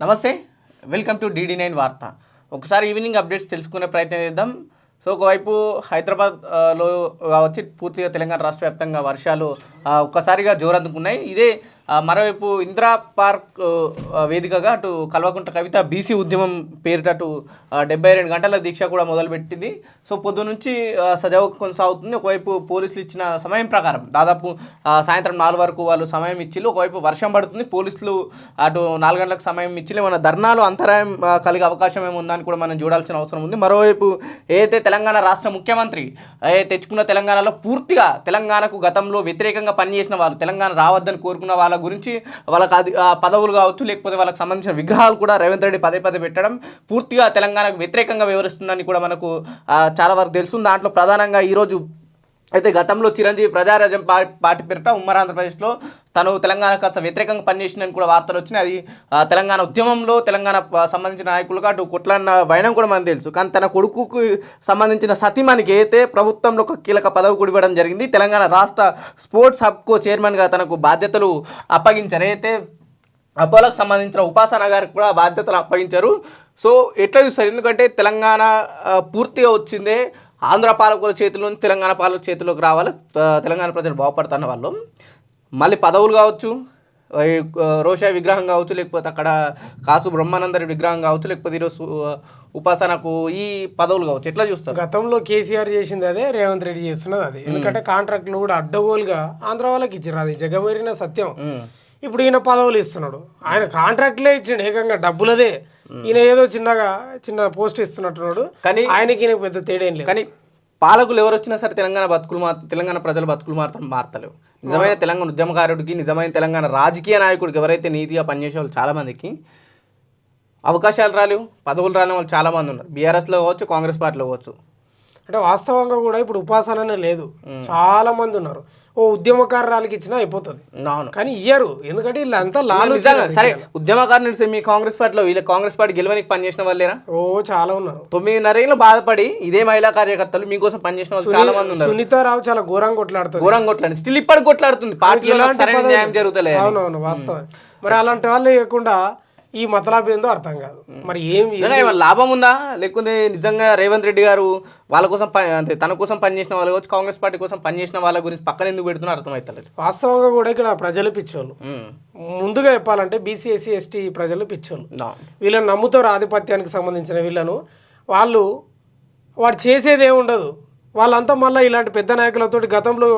నమస్తే, welcome to DD9 వార్త. ఒకసారి ఈవినింగ్ అప్డేట్స్ తెలుసుకునే ప్రయత్నం చేద్దాం. సో ఒకవైపు హైదరాబాద్లో వచ్చి పూర్తిగా తెలంగాణ రాష్ట్ర వ్యాప్తంగా వర్షాలు ఒక్కసారిగా జోరందుకున్నాయి. ఇదే మరోవైపు ఇందిరా పార్క్ వేదికగా అటు కల్వకుంట్ల కవిత బీసీ ఉద్యమం పేరిట అటు 72 గంటల దీక్ష కూడా మొదలుపెట్టింది. సో పొద్దు నుంచి సజావుగా కొనసాగుతుంది. ఒకవైపు పోలీసులు ఇచ్చిన సమయం ప్రకారం దాదాపు సాయంత్రం 4 వరకు వాళ్ళు సమయం ఇచ్చిళ్ళు. ఒకవైపు వర్షం పడుతుంది, పోలీసులు అటు 4 గంటలకు సమయం ఇచ్చిళ్ళు. మన ధర్నాలు అంతరాయం కలిగే అవకాశం ఏముందని కూడా మనం చూడాల్సిన అవసరం ఉంది. మరోవైపు ఏదైతే తెలంగాణ రాష్ట్ర ముఖ్యమంత్రి తెచ్చుకున్న తెలంగాణలో పూర్తిగా తెలంగాణకు గతంలో వ్యతిరేకంగా పనిచేసిన వాళ్ళు, తెలంగాణ రావద్దని కోరుకున్న వాళ్ళ గురించి వాళ్ళకి పదవులు కావచ్చు, లేకపోతే వాళ్ళకి సంబంధించిన విగ్రహాలు కూడా రేవంత్ రెడ్డి పదే పెట్టడం పూర్తిగా తెలంగాణకు వ్యతిరేకంగా వివరిస్తుందని కూడా మనకు చాలా వరకు తెలుసు. దాంట్లో ప్రధానంగా ఈరోజు అయితే గతంలో చిరంజీవి ప్రజారాజ్యం పార్టీ పేరిట ఉమ్మడి ఆంధ్రప్రదేశ్లో తను తెలంగాణకు అసలు వ్యతిరేకంగా పనిచేసిందని కూడా వార్తలు వచ్చినాయి. అది తెలంగాణ ఉద్యమంలో తెలంగాణ సంబంధించిన నాయకులుగా అటు కొట్లాడిన వైనం కూడా మనకు తెలుసు. కానీ తన కొడుకుకు సంబంధించిన సతీమణికి అయితే ప్రభుత్వంలో ఒక కీలక పదవి కూడా ఇవ్వడం జరిగింది. తెలంగాణ రాష్ట్ర స్పోర్ట్స్ హబ్కు చైర్మన్గా తనకు బాధ్యతలు అప్పగించారు. అయితే అపోలోకి సంబంధించిన ఉపాసన గారికి కూడా బాధ్యతలు అప్పగించారు. సో ఎట్లా చూస్తారు? ఎందుకంటే తెలంగాణ పూర్తిగా వచ్చిందే ఆంధ్ర పాలకుల చేతిలో నుంచి తెలంగాణ పాలకుల చేతిలోకి రావాలి, తెలంగాణ ప్రజలు బాగుపడుతున్న వాళ్ళు. మళ్ళీ పదవులు కావచ్చు, రోషా విగ్రహం కావచ్చు, లేకపోతే అక్కడ కాసు బ్రహ్మానందరి విగ్రహం కావచ్చు, లేకపోతే ఈరోజు ఉపాసనకు ఈ పదవులు కావచ్చు. ఎట్లా చూస్తారు? గతంలో కేసీఆర్ చేసింది అదే, రేవంత్ రెడ్డి చేస్తున్నది అది. ఎందుకంటే కాంట్రాక్ట్లు కూడా అడ్డగోలుగా ఆంధ్ర వాళ్ళకి ఇచ్చారు, అది జగమేరిన సత్యం. ఇప్పుడు ఈయన పదవులు ఇస్తున్నాడు, ఆయన కాంట్రాక్ట్లే ఇచ్చిండు ఏకంగా డబ్బులదే. ఈయన ఏదో చిన్న పోస్ట్ ఇస్తున్నట్టున్నాడు, కానీ ఆయనకి ఈయన పెద్ద తేడా ఏం లేదు. కానీ పాలకులు ఎవరు వచ్చినా సరే తెలంగాణ ప్రజల బతుకులు మాత్రం మారతలేవు. నిజమైన తెలంగాణ ఉద్యమకారుడికి, నిజమైన తెలంగాణ రాజకీయ నాయకుడికి, ఎవరైతే నీతిగా పనిచేసే వాళ్ళు చాలామందికి అవకాశాలు రాలేవు, పదవులు రాని వాళ్ళు చాలామంది ఉన్నారు. బీఆర్ఎస్లో కావచ్చు, కాంగ్రెస్ పార్టీలో కావచ్చు. అంటే వాస్తవంగా కూడా ఇప్పుడు ఉపాసననే లేదు, చాలా మంది ఉన్నారు. ఓ ఉద్యమకారురాలకి ఇచ్చినా అయిపోతుంది, కానీ ఇయ్యరు. ఎందుకంటే వీళ్ళంతా సరే ఉద్యమకారులు మీ కాంగ్రెస్ పార్టీలో వీళ్ళ కాంగ్రెస్ పార్టీ గెలవనికి పనిచేసిన వాళ్ళేరా? ఓ చాలా ఉన్నారు. 9.5 ఏళ్ళు బాధపడి ఇదే మహిళా కార్యకర్తలు మీకోసం పనిచేసిన వాళ్ళు చాలా మంది ఉన్నారు. సునీతారావు చాలా ఘోరంగా కొట్లాడుతుంది, స్టిల్ ఇప్పటికి కొట్లాడుతుంది. పార్టీలో న్యాయం జరుగుతలేదు. అవునవును, వాస్తవం. మరి అలాంటి వాళ్ళు లేకుండా ఈ మతలాభం ఏందో అర్థం కాదు. మరి లాభం ఉందా? లేకుంటే నిజంగా రేవంత్ రెడ్డి గారు వాళ్ళ కోసం అంటే తన కోసం పనిచేసిన వాళ్ళు కావచ్చు, కాంగ్రెస్ పార్టీ కోసం పనిచేసిన వాళ్ళ గురించి పక్కన ఎందుకు పెడుతున్నారు అర్థమవుతలేదు. వాస్తవంగా కూడా ఇక్కడ ప్రజలు పిచ్చోళ్ళు. ముందుగా చెప్పాలంటే బీసీ ఎస్సీ ఎస్టీ ప్రజలు పిచ్చోళ్ళు. వీళ్ళని నమ్ముతారు, ఆధిపత్యానికి సంబంధించిన వీళ్ళను. వాడు చేసేది ఏమి ఉండదు. వాళ్ళంతా మళ్ళీ ఇలాంటి పెద్ద నాయకులతో, గతంలో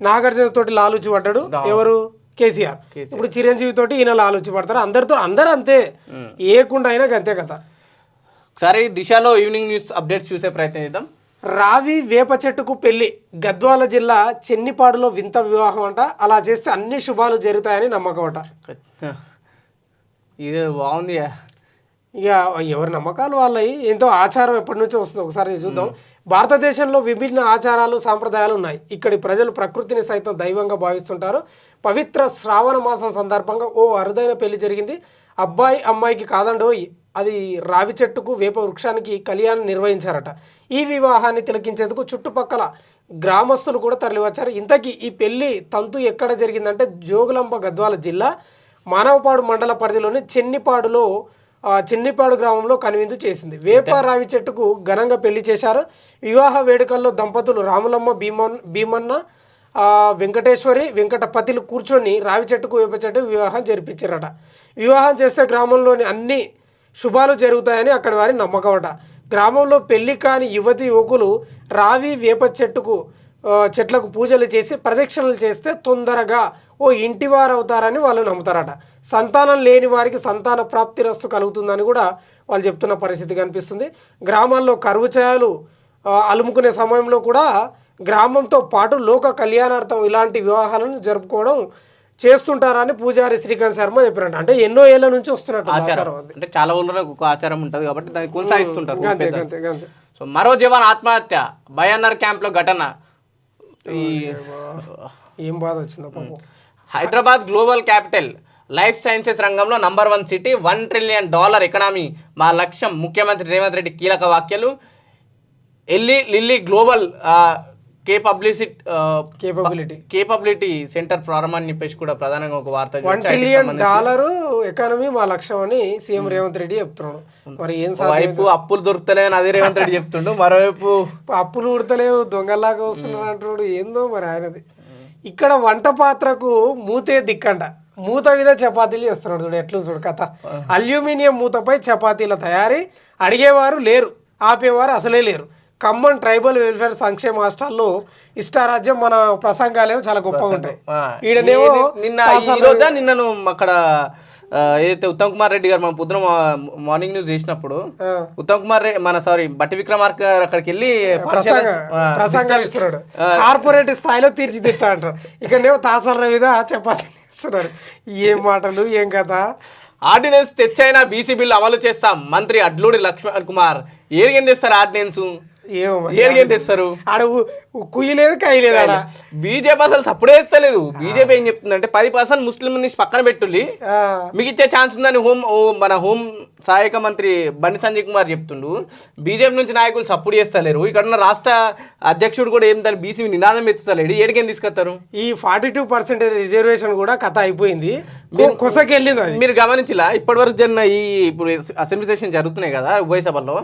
నాగార్జున తోటి లాలుచి పడ్డాడు ఎవరు, కేసీఆర్. ఇప్పుడు చిరంజీవి తోటి ఈయన లాలుచి పడతారు. అందరూ అంతే, ఏకుండా అయినా అంతే కదా. సరే, దిశలో ఈవినింగ్ న్యూస్ అప్డేట్స్ చూసే ప్రయత్నం చేద్దాం. రావి వేప చెట్టుకు పెళ్లి, గద్వాల జిల్లా చెన్నిపాడులో వింత వివాహం అంట. అలా చేస్తే అన్ని శుభాలు జరుగుతాయని నమ్మకం అంట. ఇది బాగుంది. ఇక ఎవరి నమ్మకాలు వాళ్ళవి. ఎంతో ఆచారం ఎప్పటి నుంచో వస్తుంది. ఒకసారి చూద్దాం. భారతదేశంలో విభిన్న ఆచారాలు, సాంప్రదాయాలు ఉన్నాయి. ఇక్కడి ప్రజలు ప్రకృతిని సైతం దైవంగా భావిస్తుంటారు. పవిత్ర శ్రావణ మాసం సందర్భంగా ఓ అరుదైన పెళ్లి జరిగింది. అబ్బాయి అమ్మాయికి కాదండోయ్, అది రావి చెట్టుకు వేప వృక్షానికి కళ్యాణం నిర్వహించారట. ఈ వివాహాన్ని తిలకించేందుకు చుట్టుపక్కల గ్రామస్తులు కూడా తరలివచ్చారు. ఇంతకీ ఈ పెళ్లి తంతు ఎక్కడ జరిగిందంటే జోగులాంబ గద్వాల జిల్లా మానవపాడు మండల పరిధిలోని చెన్నిపాడు గ్రామంలో కనువిందు చేసింది. వేప రావి చెట్టుకు ఘనంగా పెళ్లి చేశారు. వివాహ వేడుకల్లో దంపతులు రాములమ్మ భీమన్న వెంకటేశ్వరి వెంకటపతిలు కూర్చొని రావి చెట్టుకు వేప చెట్టుకు వివాహం జరిపించారట. వివాహం చేస్తే గ్రామంలోని అన్ని శుభాలు జరుగుతాయని అక్కడి వారి నమ్మకం అట. గ్రామంలో పెళ్లి కాని యువకులు రావి వేప చెట్లకు పూజలు చేసి ప్రదక్షిణలు చేస్తే తొందరగా ఓ ఇంటివారు అవుతారని వాళ్ళు నమ్ముతారట. సంతానం లేని వారికి సంతాన ప్రాప్తిరస్తు కలుగుతుందని కూడా వాళ్ళు చెప్తున్న పరిస్థితి కనిపిస్తుంది. గ్రామాల్లో కరువు ఛాయలు అలుముకునే సమయంలో కూడా గ్రామంతో పాటు లోక కళ్యాణార్థం ఇలాంటి వివాహాలను జరుపుకోవడం చేస్తుంటారని పూజారి శ్రీకాంత్ శర్మ చెప్పారంట. అంటే ఎన్నో ఏళ్ల నుంచి వస్తున్నట్టు ఆచారం. అంటే చాలా ఊళ్ళో ఒక ఆచారం ఉంటుంది కాబట్టి దాన్ని కొనసాగిస్తుంటారు. సో మరో జవాన్ ఆత్మహత్య, బయన్నర్ క్యాంప్లో ఘటన. ఏం బాధ వచ్చిందో పాపం. Hyderabad global capital, life sciences రంగంలో నంబర్ 1 సిటీ, $1 ట్రిలియన్ ఎకనామీ మా లక్ష్యం. ముఖ్యమంత్రి రేవంత్ రెడ్డి కీలక వ్యాఖ్యలు. లిల్లీ గ్లోబల్ కేపబిలిటీ సెంటర్ ప్రారంభాన్ని చెప్పేసి కూడా ప్రధానంగా ఒక వార్త $1 ట్రిలియన్ ఎకానమీ మా లక్ష్యం అని సీఎం రేవంత్ రెడ్డి చెప్తున్నాడు. మరి ఏం వైపు అప్పులు దొరుకుతలేని అదే రేవంత్ రెడ్డి చెప్తుండు, మరోవైపు అప్పులు ఉడతలేవు దొంగలాగా వస్తున్నాడు అంటున్నాడు. ఏందో మరి ఆయనది. ఇక్కడ వంట పాత్రకు మూతే దిక్కంట, మూత మీద చపాతీలు చేస్తున్నాడు. చూడు ఎట్లు చూడు కథ. అల్యూమినియం మూతపై చపాతీల తయారీ, అడిగేవారు లేరు, ఆపేవారు అసలే లేరు. ఖమ్మం ట్రైబల్ వెల్ఫేర్ సంక్షేమ హాస్టల్లో ఇష్టారాజ్యం మన ప్రసంగాలేమో చాలా గొప్పగా ఉంటాయి. ఈడనేమో నిన్నను అక్కడ ఏదైతే ఉత్తమ్ కుమార్ రెడ్డి గారు మన పొద్దున మార్నింగ్ న్యూస్ చేసినప్పుడు ఉత్తమ్ కుమార్ రెడ్డి బట్టి విక్రమార్క అక్కడికి వెళ్ళి ప్రసంగాలు ఇస్తున్నాడు. కార్పొరేట్ స్థాయిలో తీర్చిదిద్దా అంటారు. ఇక్కడనేమో తాసాల మీద చపాతీలు ఇస్తున్నారు. ఏం మాటలు, ఏం కదా. ఆర్డినెన్స్ తెచ్చైనా బీసీ బిల్లు అమలు చేస్తాం, మంత్రి అడ్లూరి లక్ష్మణ్ కుమార్. ఏం తెస్తారు ఆర్డినెన్స్, ఏం తెస్తారు? ఆడ కుయ్యి లేదు, కాయి లేదు. ఆడ బీజేపీ అసలు సప్పుడే వేస్తలేదు. బీజేపీ ఏం చెప్తుందంటే 10% ముస్లిం నుంచి పక్కన పెట్టుల్లి, మీకు ఇచ్చే ఛాన్స్ ఉందని మన హోం సహాయక మంత్రి బండి సంజయ్ కుమార్ చెప్తుండు. బీజేపీ నుంచి నాయకులు సప్పుడు చేస్తలేరు. ఇక్కడ ఉన్న రాష్ట్ర అధ్యక్షుడు కూడా ఏం దాని బీసీ నినాదం ఎత్తుతలేడు. ఏడికేం తీసుకొస్తారు? ఈ 42% రిజర్వేషన్ కూడా కథ అయిపోయింది, కొసకెళ్ళింది. మీరు గమనించలా ఇప్పటి వరకు జరిగిన ఇప్పుడు అసెంబ్లీ సెషన్ జరుగుతున్నాయి కదా ఉభయ సభల్లో,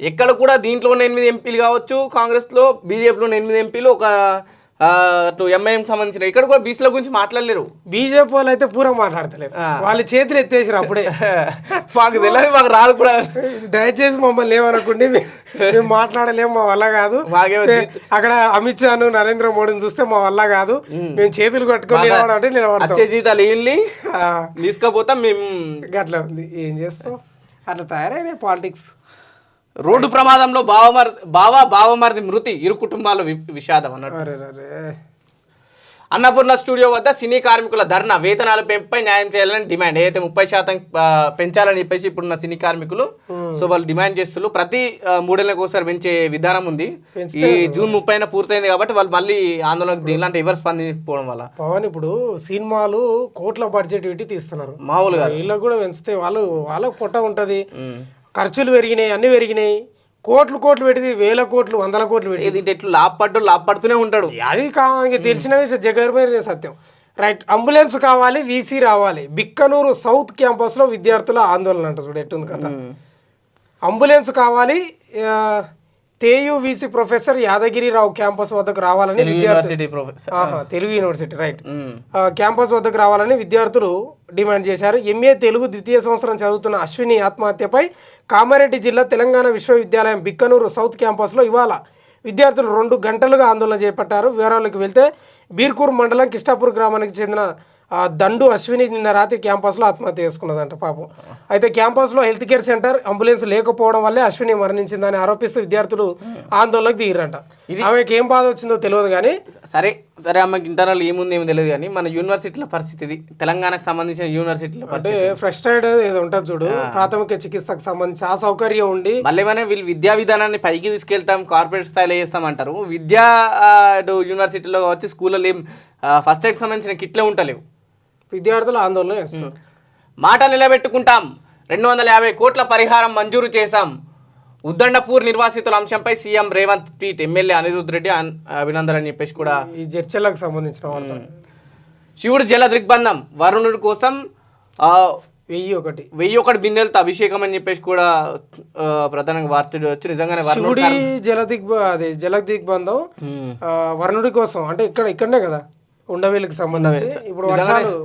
ఎక్కడ కూడా దీంట్లో 8 ఎంపీలు కావచ్చు, కాంగ్రెస్లో బీజేపీలో 8 ఎంపీలు, ఒక ఎంఐఎం సంబంధించిన ఇక్కడ కూడా బీసీల గురించి మాట్లాడలేరు. బీజేపీ వాళ్ళు అయితే పూరా మాట్లాడతలేరు, వాళ్ళ చేతులు ఎత్తేసారు అప్పుడే. మాకు తెలియదు, మాకు రాదు కూడా. దయచేసి మమ్మల్ని ఏమనుకోండి, మేము మాట్లాడలేము, మా వల్ల కాదు. అక్కడ అమిత్ షాను నరేంద్ర మోడీని చూస్తే మా వల్ల కాదు, మేము చేతులు కట్టుకొని నిలబడతాం. జీతాలు వీళ్ళని తీసుకపోతాం మేము. అట్లా ఉంది, ఏం చేస్తాం. అట్లా తయారైనాయి పాలిటిక్స్. రోడ్డు ప్రమాదంలో బావమరిది మృతి, ఇరు కుటుంబాలు విషాదం అన్నట్టు. అన్నపూర్ణ స్టూడియో వద్ద సినీ కార్మికుల ధర్నా, వేతనాల పెంపుపై న్యాయం చేయాలని డిమాండ్. ఏదైతే 30% పెంచాలని చెప్పేసి ఇప్పుడున్న సినీ కార్మికులు సో వాళ్ళు డిమాండ్ చేస్తున్నారు. ప్రతి 3 నెలలకు ఒకసారి పెంచే విధానం ఉంది. ఈ జూన్ 30 పూర్తయింది కాబట్టి వాళ్ళు మళ్ళీ ఆందోళనకు దీనిలాంటి ఎవరు స్పందించకపోవడం వల్ల. పవన్ ఇప్పుడు సినిమాలు కోట్ల బడ్జెట్ పెట్టి తీస్తున్నారు, మామూలుగా వీళ్ళకి కూడా పెంచితే వాళ్ళకు పొట్ట ఉంటది. ఖర్చులు పెరిగినాయి, అన్ని పెరిగినాయి. కోట్లు పెట్టి 1000 కోట్లు 100 కోట్లు పెట్టి ఎట్లు లాభపడుతూనే ఉంటాడు. అది కావాలి తెలిసిన జగర్మైన సత్యం. రైట్. అంబులెన్స్ కావాలి, వీసీ రావాలి. బిక్కనూరు సౌత్ క్యాంపస్ లో విద్యార్థుల ఆందోళన అంట. చూడు ఎట్టుంది కదా. అంబులెన్స్ కావాలి, తేయు వీసీ ప్రొఫెసర్ యాదగిరిరావు క్యాంపస్ వద్దకు రావాలని తెలుగు యూనివర్సిటీ రైట్ క్యాంపస్ వద్దకు రావాలని విద్యార్థులు డిమాండ్ చేశారు. ఎంఏ తెలుగు 2వ సంవత్సరం చదువుతున్న అశ్విని ఆత్మహత్యపై కామారెడ్డి జిల్లా తెలంగాణ విశ్వవిద్యాలయం బిక్కనూరు సౌత్ క్యాంపస్లో ఇవాళ విద్యార్థులు 2 గంటలుగా ఆందోళన చేపట్టారు. వివరాలకు వెళ్తే బీర్కూర్ మండలం కిష్టాపూర్ గ్రామానికి చెందిన దండు అశ్విని నిన్న రాత్రి క్యాంపస్లో ఆత్మహత్య చేసుకున్నదంట పాపం. అయితే క్యాంపస్లో హెల్త్ కేర్ సెంటర్, అంబులెన్స్ లేకపోవడం వల్లే అశ్విని మరణించిందని ఆరోపిస్తూ విద్యార్థులు ఆందోళనకు దిగిరంట. ఆమెకి ఏం బాధ వచ్చిందో తెలియదు కానీ సరే ఆమెకి ఇంటర్నల్ ఏమో తెలియదు కానీ మన యూనివర్సిటీల పరిస్థితి, తెలంగాణకు సంబంధించిన యూనివర్సిటీల అంటే ఫ్రస్ట్రేట్ ఏదో ఉంటుంది చూడు, ప్రాథమిక చికిత్సకు సంబంధించి ఆ సౌకర్యం ఉండి మళ్ళీ వీళ్ళు విద్యా విధానాన్ని పైకి తీసుకెళ్తాం, కార్పొరేట్ స్థాయిలో చేస్తామంటారు. విద్యా యూనివర్సిటీలో వచ్చి స్కూల్లో ఏం ఫస్ట్ ఎయిడ్ సంబంధించిన కిట్లే ఉంటలేవు. విద్యార్థులు ఆందోళన చేస్తున్నారు. మాట నిలబెట్టుకుంటాం, 250 కోట్ల పరిహారం మంజూరు చేశాం. ఉద్దండపూర్ నిర్వాసితుల అంశంపై CM Revanth tweet, MLA Anirudh Reddy అభినందన అని చెప్పేసి కూడా. ఈ చర్చలకు సంబంధించిన వార్త. శివుడు జల దిగ్బంధం, వరుణుడి కోసం 1001 బిందెలతో అభిషేకం అని చెప్పేసి కూడా ప్రధానంగా వార్త వచ్చి నిజంగానే జల దిగ్బంధం వరుణుడి కోసం. అంటే ఇక్కడనే కదా ఉండవేలికి సంబంధించి ఇప్పుడు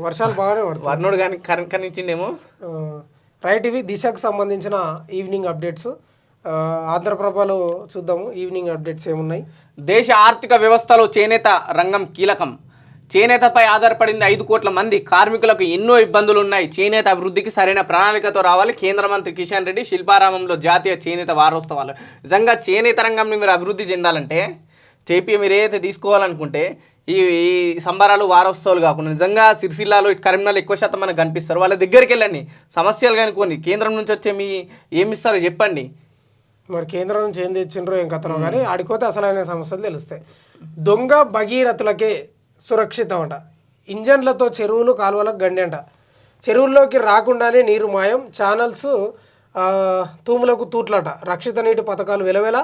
వర్షాలు బాగానే పడుతుంది. వర్ణుడు కానీ కనిపించిండేమో. రైట్. ఇవి దిశకు సంబంధించిన ఈవినింగ్ అప్డేట్స్. ఆంధ్రప్రభలో చూద్దాము ఈవినింగ్ అప్డేట్స్ ఏమున్నాయి. దేశ ఆర్థిక వ్యవస్థలో చేనేత రంగం కీలకం. చేనేతపై ఆధారపడింది 5 కోట్ల మంది కార్మికులకు ఎన్నో ఇబ్బందులు ఉన్నాయి. చేనేత అభివృద్ధికి సరైన ప్రణాళికతో రావాలి. కేంద్ర మంత్రి కిషన్ రెడ్డి శిల్పారామంలో జాతీయ చేనేత వారోత్సవాలు. నిజంగా చేనేత రంగంని మీరు అభివృద్ధి చెందాలంటే మీరు ఏదైతే తీసుకోవాలనుకుంటే ఈ సంబరాలు వారోత్సవాలు కాకుండా నిజంగా సిరిసిల్లాలో కరీంనగర్లో ఎక్కువ శాతం మనకు కనిపిస్తారు. వాళ్ళ దగ్గరికి వెళ్ళండి, సమస్యలు కనుక్కోండి. కేంద్రం నుంచి వచ్చే ఏమిస్తారో చెప్పండి. మరి కేంద్రం నుంచి ఏం తెచ్చిండ్రో ఏం కథనో కానీ ఆడిపోతే అసలైన సమస్యలు తెలుస్తాయి. దొంగ భగీరథులకే సురక్షితం అంట. ఇంజన్లతో చెరువులు కాలువలకు గండి అంట. చెరువుల్లోకి రాకుండానే నీరు మాయం. ఛానల్స్ తూములకు తూట్లట. రక్షిత నీటి పథకాలు వెలవెల.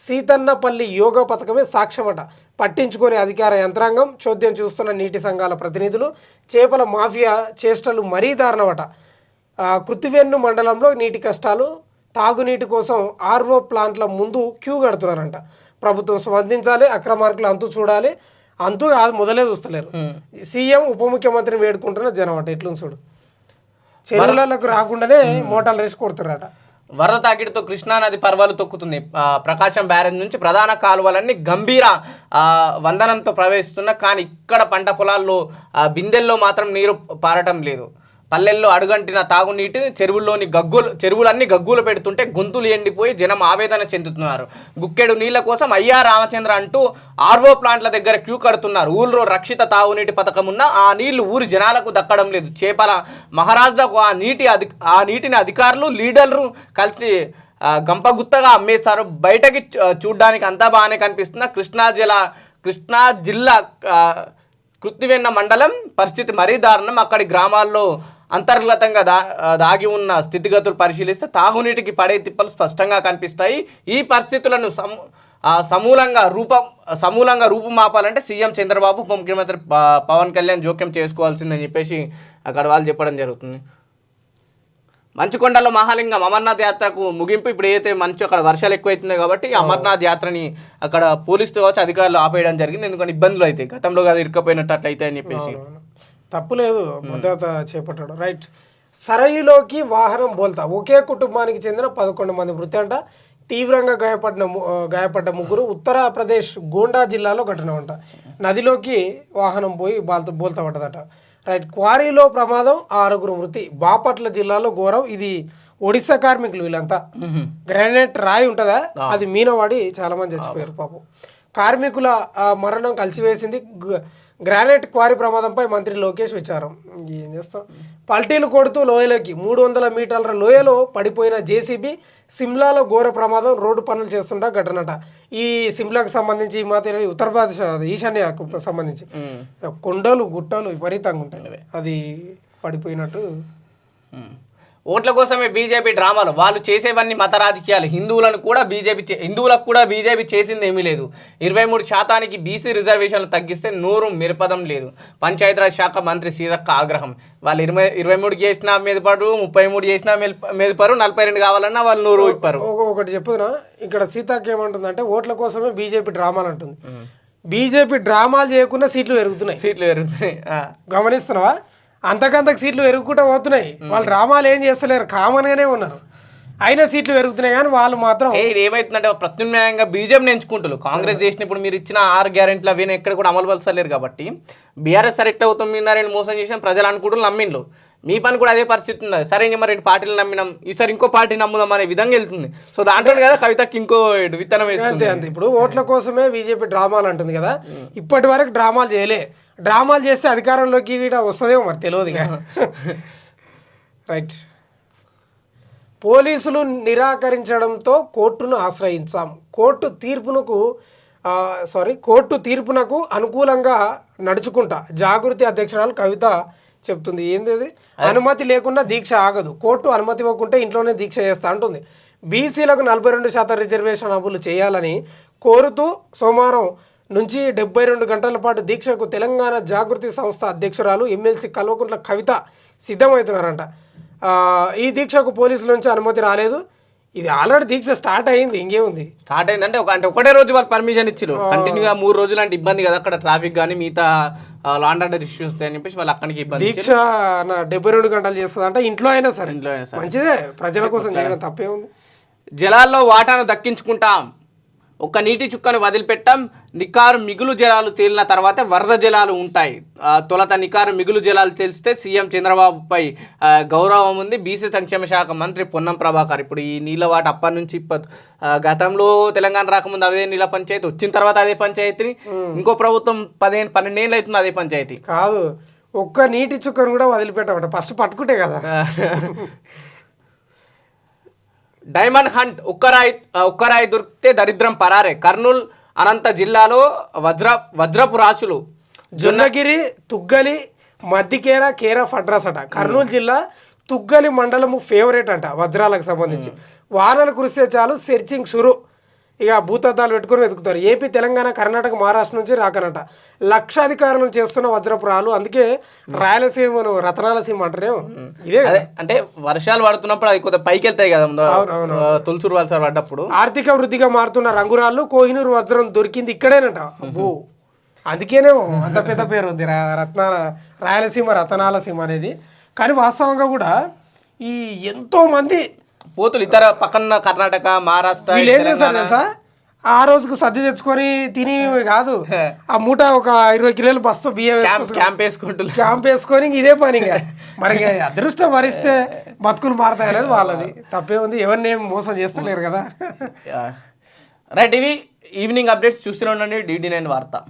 సీతన్నపల్లి యోగా పథకమే సాక్ష్యమట. పట్టించుకొని అధికార యంత్రాంగం, చోద్యం చూస్తున్న నీటి సంఘాల ప్రతినిధులు, చేపల మాఫియా చేష్టలు మరీ దారుణమట. కృత్తివెన్ను మండలంలో నీటి కష్టాలు, తాగునీటి కోసం ఆర్ఓ ప్లాంట్ల ముందు క్యూ కడుతున్నారంట. ప్రభుత్వం స్పందించాలి, అక్రమార్కులు అంతు చూడాలి. అంతు అది మొదలే చూస్తలేరు. సీఎం ఉప ముఖ్యమంత్రిని వేడుకుంటున్న జనం అట. ఎట్లుంది చూడు, చెరువులకు రాకుండానే మోటార్లు వేసి కొడుతున్నారట. వరద తాకిడితో కృష్ణానది పర్వాలు తొక్కుతుంది. ప్రకాశం బ్యారేజ్ నుంచి ప్రధాన కాలువలన్నీ గంభీర వందనంతో ప్రవేశిస్తున్నా, కానీ ఇక్కడ పంట పొలాల్లో బిందెల్లో మాత్రం నీరు పారటం లేదు. పల్లెల్లో అడుగంటిన తాగునీటి చెరువులన్నీ గగ్గులు పెడుతుంటే గొంతులు ఎండిపోయి జనం ఆవేదన చెందుతున్నారు. గుక్కెడు నీళ్ల కోసం అయ్యా రామచంద్ర అంటూ ఆర్ఓ ప్లాంట్ల దగ్గర క్యూ కడుతున్నారు. ఊళ్ళో రక్షిత తాగునీటి పథకం ఉన్నా ఆ నీళ్లు ఊరి జనాలకు దక్కడం లేదు. చేపల మహారాజులకు ఆ నీటిని అధికారులు, లీడర్లు కలిసి గంపగుత్తగా అమ్మేస్తారు. బయటకి చూడ్డానికి అంతా బాగానే కనిపిస్తున్న కృష్ణా జిల్లా కృత్తివెన్న మండలం పరిస్థితి మరీ దారుణం. అక్కడి గ్రామాల్లో అంతర్గతంగా దాగి ఉన్న స్థితిగతులు పరిశీలిస్తే తాగునీటికి పడే తిప్పలు స్పష్టంగా కనిపిస్తాయి. ఈ పరిస్థితులను సమూలంగా రూపుమాపాలంటే సీఎం చంద్రబాబు, ఉప ముఖ్యమంత్రి పవన్ కళ్యాణ్ జోక్యం చేసుకోవాల్సిందని చెప్పేసి అక్కడ వాళ్ళు చెప్పడం జరుగుతుంది. మంచుకొండలో మహాలింగం అమర్నాథ్ యాత్రకు ముగింపు. ఇప్పుడు ఏదైతే మంచు అక్కడ వర్షాలు ఎక్కువైతున్నాయి కాబట్టి అమర్నాథ్ యాత్రని అక్కడ పోలీసుతో వచ్చి అధికారులు ఆపేయడం జరిగింది. ఎందుకంటే ఇబ్బందులు అయితే గతంలో కదా ఇరుక్కపోయినట్టు అట్లయితే అని చెప్పేసి. తప్పులేదు, భద్రత చేపట్టాడు. రైట్. సరయులోకి వాహనం బోల్తా. ఒకే కుటుంబానికి చెందిన 11 మంది మృతి అంట. తీవ్రంగా గాయపడ్డ ముగ్గురు. ఉత్తరప్రదేశ్ గోండా జిల్లాలో ఘటన అంట. నదిలోకి వాహనం పోయి బోల్తా పడ్డదట. రైట్. క్వారీలో ప్రమాదం, 6 మృతి. బాపట్ల జిల్లాలో ఘోరం. ఇది ఒడిశా కార్మికులు వీళ్ళంతా. గ్రానైట్ రాయి ఉంటుందా, అది మీనవాడి చాలా మంది చచ్చిపోయారు పాపం. కార్మికుల మరణం కలిసివేసింది. గ్రానైట్ క్వారీ ప్రమాదంపై మంత్రి లోకేష్ విచారం. ఏం చేస్తాం. పల్టీలు కొడుతూ లోయలోకి 300 మీటర్ల లోయలో పడిపోయిన జేసీబీ. సిమ్లాలో ఘోర ప్రమాదం. రోడ్డు పనులు చేస్తుంటా ఘటనట. ఈ సిమ్లాకు సంబంధించి ఉత్తరప్రదేశ్ ఈశాన్యకు సంబంధించి కొండలు గుట్టలు విపరీతంగా ఉంటాయి. అది పడిపోయినట్టు. ఓట్ల కోసమే బీజేపీ డ్రామాలు. వాళ్ళు చేసేవన్నీ మత రాజకీయాలు. హిందువులకు కూడా బీజేపీ చేసింది ఏమీ లేదు. 23% బీసీ రిజర్వేషన్లు తగ్గిస్తే నోరు మిరపదం లేదు. పంచాయతీరాజ్ శాఖ మంత్రి సీతక్క ఆగ్రహం. వాళ్ళు 23 చేసినా మీద పడు, 33 చేసినా మీద పరు, 42 కావాలన్నా వాళ్ళు నోరు ఇప్పారు. ఒకటి చెప్పుదునా, ఇక్కడ సీతక్క ఏమంటుందంటే ఓట్ల కోసమే బీజేపీ డ్రామాలు అంటుంది. బీజేపీ డ్రామాలు చేయకుండా సీట్లు పెరుగుతున్నాయి. గమనిస్తున్నావా? అంతకంతకు సీట్లు పెరుగుకుంటూ పోతున్నాయి. వాళ్ళు డ్రామాలు ఏం చేస్తలేరు, కామన్ గానే ఉన్నారు. అయినా సీట్లు పెరుగుతున్నాయి, కానీ వాళ్ళు మాత్రం ఇది ఏమైతుందంటే ప్రత్యామ్నాయంగా బీజేపీని ఎంచుకుంటారు. కాంగ్రెస్ చేసినప్పుడు మీరు ఇచ్చిన 6 గ్యారెంటీలు అవి ఎక్కడ కూడా అమలు పరచలేరు కాబట్టి బీఆర్ఎస్ సరెక్ట్ అవుతున్నారని మోసం చేసిన ప్రజలు అనుకుంటూ నమ్మిండ్రు. మీ పని కూడా అదే పరిస్థితి ఉంది. సరే ఇంకా మరి 2 పార్టీలు నమ్మినాం, ఈసారి ఇంకో పార్టీ నమ్ముదాం అనే విధంగా వెళ్తుంది. సో దాంట్లో కదా కవితకి ఇంకో విత్తనం వేస్తుంది. అంతే. ఇప్పుడు ఓట్ల కోసమే బీజేపీ డ్రామాలు అంటుంది కదా. ఇప్పటి వరకు డ్రామాలు చేయలే. డ్రామాలు చేస్తే అధికారంలోకి వస్తుందేమో మరి తెలియదు. రైట్. పోలీసులు నిరాకరించడంతో కోర్టును ఆశ్రయించాం. కోర్టు తీర్పునకు అనుకూలంగా నడుచుకుంటా జాగృతి అధ్యక్షురాలు కవిత చెప్తుంది. ఏంది? అనుమతి లేకుండా దీక్ష ఆగదు. కోర్టు అనుమతి ఇవ్వకుంటే ఇంట్లోనే దీక్ష చేస్తా అంటుంది. బీసీలకు 42% రిజర్వేషన్ అమలు చేయాలని కోరుతూ సోమవారం నుంచి 72 గంటల పాటు దీక్షకు తెలంగాణ జాగృతి సంస్థ అధ్యక్షురాలు ఎమ్మెల్సీ కల్వకుంట్ల కవిత సిద్ధమవుతున్నారంట. ఈ దీక్షకు పోలీసుల నుంచి అనుమతి రాలేదు. ఇది ఆల్రెడీ దీక్ష స్టార్ట్ అయింది. ఇంకేముంది, స్టార్ట్ అయిందంటే ఒకటే రోజు వాళ్ళు పర్మిషన్ ఇచ్చారు. కంటిన్యూగా 3 రోజులు అంటే ఇబ్బంది కదా, అక్కడ ట్రాఫిక్ కానీ మిగతా లాండ్ ఆర్డర్ ఇష్యూస్ అని చెప్పేసి వాళ్ళు అక్కడికి ఇబ్బంది. దీక్ష 72 గంటలు చేస్తుంది అంటే ఇంట్లో అయినా సరే మంచిదే, ప్రజల కోసం చేయడం తప్పే ఉంది. జలాల్లో వాటాను దక్కించుకుంటాం, ఒక్క నీటి చుక్కను వదిలిపెట్టాం. నికారు మిగులు జలాలు తేలిన తర్వాత వరద జలాలు ఉంటాయి. తొలత నికారు మిగులు జలాలు తెలిస్తే సీఎం చంద్రబాబుపై గౌరవం ఉంది. బీసీ సంక్షేమ శాఖ మంత్రి పొన్నం ప్రభాకర్. ఇప్పుడు ఈ నీళ్ళ వాట అప్పటి నుంచి గతంలో తెలంగాణ రాకముందు అదే నీళ్ళ పంచాయతీ, వచ్చిన తర్వాత అదే పంచాయతీ, ఇంకో ప్రభుత్వం 12 ఏళ్ళు అవుతుంది అదే పంచాయతీ. కాదు, ఒక్క నీటి చుక్కను కూడా వదిలిపెట్టమంట, ఫస్ట్ పట్టుకుంటే కదా. Diamond hunt. ఒక్కరాయి దొరికితే దరిద్రం పరారే. కర్నూలు అనంత జిల్లాలో వజ్రపు రాశులు. జొన్నగిరి, తుగ్గలి, మద్దికేర, కేర ఫడ్రాస్ అట. కర్నూలు జిల్లా తుగ్గలి మండలము ఫేవరెట్ అంట వజ్రాలకు సంబంధించి. వానలు కురిస్తే చాలు సెర్చింగ్ షురు. ఇక భూతద్దాలు పెట్టుకొని వెతుకుతారు. ఏపీ, తెలంగాణ, కర్ణాటక, మహారాష్ట్ర నుంచి రాకనట లక్షాధికారులు చేస్తున్న వజ్రపురాలు. అందుకే రాయలసీమను రతనాల సీమ అంటారేమో ఇదే కదా. అంటే వర్షాలు పడుతున్నప్పుడు అది కొద్దిగా పైకి వెళ్తాయి కదా తులసూరు వలస పడ్డప్పుడు. ఆర్థిక వృద్ధిగా మారుతున్న రంగురాళ్ళు కోహినూరు వజ్రం దొరికింది ఇక్కడేనట. అబ్బో అందుకేనేమో అంత పెద్ద పేరు ఉంది రాయలసీమ రతనాల సీమ అనేది. కానీ వాస్తవంగా కూడా ఈ ఎంతో మంది పోతులు ఇతర పక్కన కర్ణాటక, మహారాష్ట్ర, వీళ్ళు ఏం చేస్తారు తెలుసా, ఆ రోజుకు సర్ది తెచ్చుకొని తిని కాదు, ఆ మూట ఒక 20 కిలోలు బస్తా బియ్యం క్యాంప్ వేసుకొని ఇదే పని. మరి అదృష్టం భరిస్తే బతుకులు మారతాయి అనేది వాళ్ళది. తప్పే ఉంది, ఎవరిని ఏం మోసం చేస్తలేరు కదా. రైట్, ఇవి ఈవినింగ్ అప్డేట్స్ చూస్తూనే ఉండండి DD9 వార్త.